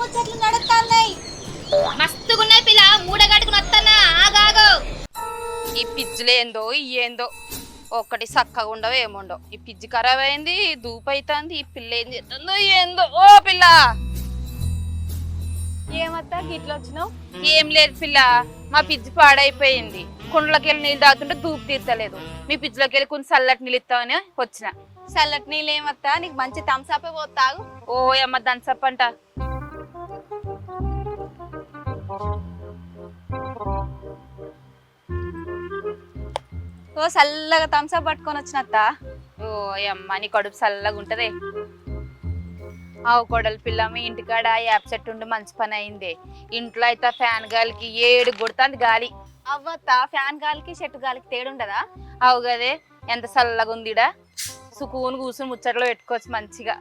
ముచ్చట్లు నడుస్తున్నాయి. మస్తుగున్నాయి పిల్ల, మూడగట్టుకుని వస్తానా ఆగాగు. ఈ పిజ్జులేందో ఏందో ఒక్కటి చక్కగా ఉండవు ఏముండవు. ఈ పిజ్జి ఖరాబ్ అయింది, దూపు అవుతుంది. ఈ పిల్ల ఏం చేస్తుందో ఏందో. ఓ పిల్ల ఏమత్తా గిట్ల వచ్చినావు? ఏం లేదు పిల్ల, మా పిజ్జి పాడైపోయింది. కుండలోకి వెళ్ళి నీళ్ళు తాగుతుంటే దూపు తీర్తలేదు. మీ పిజ్జిలోకి వెళ్ళి కొన్ని చల్లటి నీళ్ళు ఇస్తామని వచ్చిన. చల్లటి నీళ్ళు ఏమత్తా, నీకు మంచి థమ్స్అప్ పోతాగు. ఓ అమ్మ థమ్స్అప్ అంట. ఓ చల్లగా థమ్స్అప్ పట్టుకొని వచ్చినత్తా. ఓ అమ్మ నీ కడుపు చల్లగా ఉంటదే. ఆవు కొడలు పిల్ల, మీ ఇంటికాడ యాప్ చెట్టు ఉండి మంచి పని అయింది. ఇంట్లో అయితే ఫ్యాన్ గాలికి 7 కొడుతుంది గాలి. అవ్వత్తా, ఫ్యాన్ గాలికి చెట్టు గాలికి తేడుండదా? అవు కదే, ఎంత చల్లగా ఉందిడా. సుకూను కూసుని ముచ్చట్లో పెట్టుకోవచ్చు మంచిగా.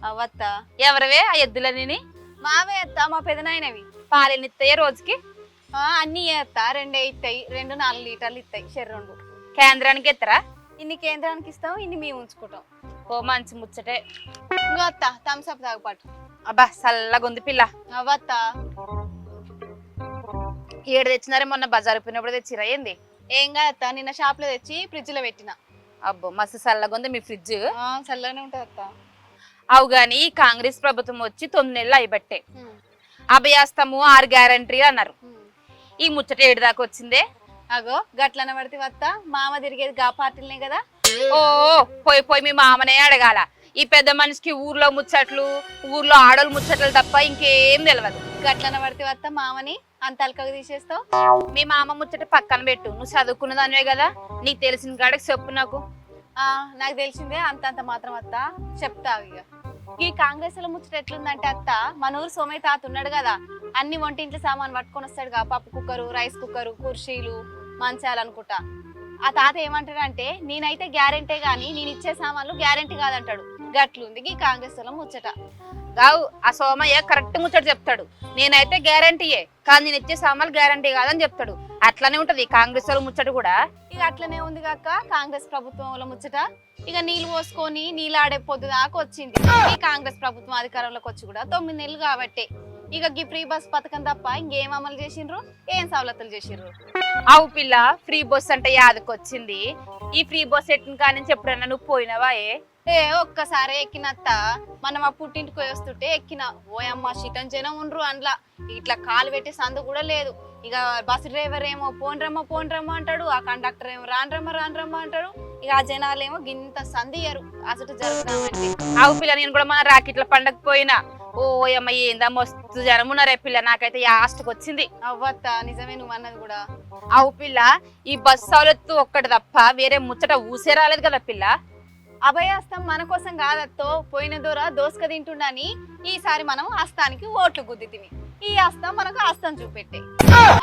అవ్వత్తా, ఎవరివే ఆ ఎద్దులని? మావే అత్తా, మా పెదనాయనవి. పాలెనిస్తాయే రోజుకి? అన్ని అత్తా, 2 ఇస్తాయి. 2 4 లీటర్లు ఇస్తాయి చెర్రెండు. కేంద్రానికి ఎత్తరా? ఇన్ని కేంద్రానికి ఇస్తాం, ఇన్ని మేము ఉంచుకుంటాం. ఓ మంచి ముచ్చటే. ఇంకో అత్తా థమ్స్అప్ తాగుపాటు. అబ్బా చల్లగా ఉంది పిల్ల. అవ్వత్తా, 7 తెచ్చినారే, మొన్న బజారు పోయినప్పుడు తెచ్చిరా ఏంది? ఏం కాదత్తా, నిన్న షాప్ లో తెచ్చి ఫ్రిడ్జ్ లో పెట్టిన. అబ్బో మస్తు చల్లగా ఉంది మీ ఫ్రిడ్జ్. చల్లగానే ఉంటది అత్తా. అవు గాని ఈ కాంగ్రెస్ ప్రభుత్వం వచ్చి 9 నెలలు అయిబట్టే. అభయాస్తము 6 గ్యారంటీ అన్నారు. ఈ ముచ్చట 7 దాకా వచ్చిందే. అగో గట్లన పడితే వత్తా, మామ తిరిగేది గా పార్టీలనే కదా. ఓ పోయి పోయి మీ మామనే అడగాల. ఈ పెద్ద మనిషికి ఊర్లో ముచ్చట్లు, ఊర్లో ఆడోళ్ళు ముచ్చట్లు తప్ప ఇంకేం తెలియదు. గట్లన పడితే వత్తా మామని అంత అల్కగా తీసేస్తావు. మీ మామ ముచ్చట పక్కన పెట్టు, నువ్వు చదువుకున్న దానివే కదా, నీకు తెలిసిన కాడకి చెప్పు నాకు. నాకు తెలిసిందే అంతంత మాత్రం అత్తా, చెప్తా. ఇక ఈ కాంగ్రెస్ లో ముచ్చట ఎట్లుందంటే అత్త, మన ఊరు సోమయ్య తాత ఉన్నాడు కదా, అన్ని వంటింట్లో సామాన్ పట్టుకొని వస్తాడుగా. పప్పు కుక్కరు, రైస్ కుక్కరు, కుర్చీలు, మంచాలు అనుకుంటా. ఆ తాత ఏమంటాడంటే, నేనైతే గ్యారెంటీ గాని నేను ఇచ్చే సామాన్లు గ్యారెంటీ కాదంటాడు. గట్లుంది ఈ కాంగ్రెస్ లో ముచ్చట. గావు ఆ సోమయ్య కరెక్ట్ ముచ్చట చెప్తాడు. నేనైతే గ్యారంటీయే, కానీ నేను ఇచ్చే సామాన్లు గ్యారంటీ కాదని చెప్తాడు. అట్లానే ఉంటది కాంగ్రెస్ వాళ్ళ ముచ్చట కూడా. ఇక అట్లనే ఉంది కాక కాంగ్రెస్ ప్రభుత్వంలో ముచ్చట. ఇక నీళ్ళు పోసుకొని నీళ్ళు ఆడే పొద్దు దాకా వచ్చింది. ఈ కాంగ్రెస్ ప్రభుత్వం అధికారంలోకి వచ్చి కూడా 9 నెలలు కాబట్టి ఇక ఈ ఫ్రీ బస్ పథకం తప్ప ఇంకేం అమలు చేసిండ్రు, ఏం సవలతులు చేసిండ్రు? అవు పిల్ల, ఫ్రీ బస్ అంటే యాదకొచ్చింది. ఈ ఫ్రీ బస్ ఎట్టిన కానించి ఎప్పుడన్నా నువ్వు పోయినావా? ఒక్కసారి ఎక్కినత్త, మనం ఆ పుట్టింటికి వస్తుంటే ఎక్కిన. ఓయమ్మ శీతం జనం ఉండ్రు అందులో. ఇట్లా కాలు పెట్టే సందు కూడా లేదు. ఇక బస్సు డ్రైవర్ ఏమో పోన్రమ్మ అంటాడు, ఆ కండక్టర్ ఏమో రాన్రమ్మ అంటాడు. ఇక ఆ జనాలు ఏమో గింత సందియరు అసలు జరుగుతామంటే. అవు పిల్ల, నేను కూడా మన రాకెట్ల పండగ పోయినా. ఓ అమ్మ ఏందా మస్తు జనం ఉన్నారే పిల్ల, నాకైతే యాస్ట్కి వచ్చింది. అవ్వత్త, నిజమే నువ్వు అన్నది కూడా. అవు పిల్ల, ఈ బస్ సౌలత్తు ఒక్కటి తప్ప వేరే ముచ్చట ఊసే రాలేదు కదా పిల్ల. అభయాస్తం మన కోసం కాదత్తో, పోయిన దూర దోసుక తింటుండని ఈసారి మనం ఆస్తానికి ఓట్లు గుద్దితిమి. ఈ ఆస్తం మనకు ఆస్తం చూపెట్టే.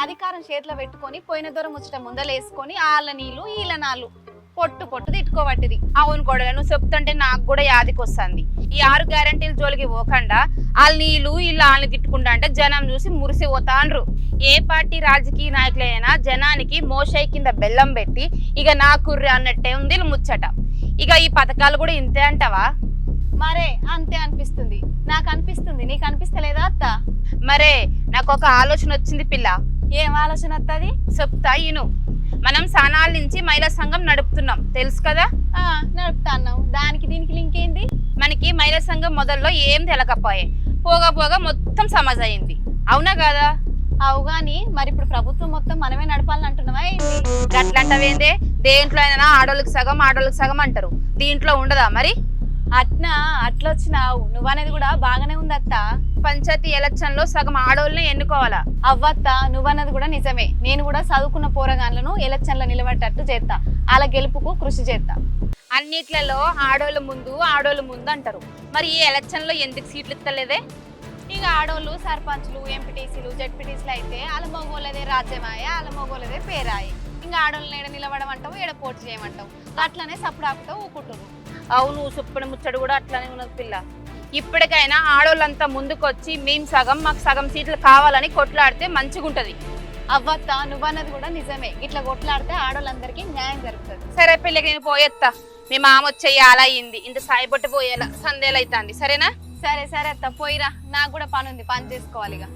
అధికారం చేతిలో పెట్టుకొని పోయిన దూరం ముచ్చట ముందలేసుకొని ఆళ్ళ నీళ్లు ఈళ్ళ నాళ్ళు పొట్టు తిట్టుకోబట్టిది. అవును కూడా, నువ్వు చెప్తుంటే నాకు కూడా యాదికి వస్తుంది. ఈ 6 గ్యారంటీల జోలికి పోకుండా వాళ్ళ నీళ్ళు వాళ్ళని తిట్టుకుంటా అంటే జనం చూసి మురిసిపోతాండ్రు. ఏ పార్టీ రాజకీయ నాయకులైనా జనానికి మోషై కింద బెల్లం పెట్టి ఇక నా కుర్రి అన్నట్టే ఉంది ముచ్చట. ఇక ఈ పథకాలు కూడా ఇంతే అంటావా? మరే అంతే అనిపిస్తుంది, నాకు అనిపిస్తుంది. నీకు అనిపిస్తలేదా అత్త? మరే నాకు ఒక ఆలోచన వచ్చింది పిల్ల. ఏం ఆలోచన వస్తుంది? చెప్తా ఇను. మనం సానాల నుంచి మహిళా సంఘం నడుపుతున్నాం, తెలుసు కదా? నడుపుతా అన్నావు, దానికి దీనికి లింక్ ఏంది? మనకి మహిళా సంఘం మొదల్లో ఏం తెలకపోయే, పోగా మొత్తం సమాజ్ అయింది, అవునా కదా? అవు గాని మరి ఇప్పుడు ప్రభుత్వం మొత్తం మనమే నడపాలని అంటున్నావా ఏంటి? గట్లంటవేందే? దేంట్లో అయినా ఆడోళ్ళకి సగం అంటారు, దీంట్లో ఉండదా మరి? అట్లొచ్చినావు నువ్వనేది కూడా బాగానే ఉంది అత్త. పంచాయతీ ఎలక్షన్ లో సగం ఆడోళ్ళని ఎన్నుకోవాలా? అవ్వత్త, నువ్వన్నది కూడా నిజమే. నేను కూడా చదువుకున్న పోరగాన్లను ఎలక్షన్ లో నిలబెట్టట్టు చేస్తా, అలా గెలుపుకు కృషి చేస్తా. అన్నిట్లలో ఆడోళ్ళ ముందు అంటారు, మరి ఈ ఎలక్షన్ లో ఎందుకు సీట్లు ఇస్తలేదే? ఇక ఆడోళ్ళు సర్పంచ్లు, ఎంపీటీసీలు, జడ్పీటీసీలు అయితే వాళ్ళ మగోళ్ళదే రాజ్యమాయ, వాళ్ళ మగోళ్ళదే పేరాయి. ఇంకా ఆడోళ్ళని ఏడ నిలబడమంటావు, ఏడ పోటీ చేయమంటావు, అట్లనే సప్పుడాకుతో ఊకుంటున్నారు. అవును, సుప్పని ముచ్చడు కూడా అట్లానే ఉన్నది పిల్ల. ఇప్పటికైనా ఆడోళ్ళంతా ముందుకొచ్చి మేము సగం, మాకు సగం సీట్లు కావాలని కొట్లాడితే మంచిగుంటది. అవ్వత్త, నువ్వన్నది కూడా నిజమే. ఇట్లా కొట్లాడితే ఆడోళ్ళందరికీ న్యాయం జరుగుతుంది. సరే పిల్లకి నేను పోయేత్తా, మీ మామ వచ్చేయాల అయింది, ఇంత సాయపట్టి పోయేలా సందేలు అవుతుంది, సరేనా? సరే సరే అత్త పోయిరా, నాకు కూడా పని ఉంది, పని చేసుకోవాలి ఇక.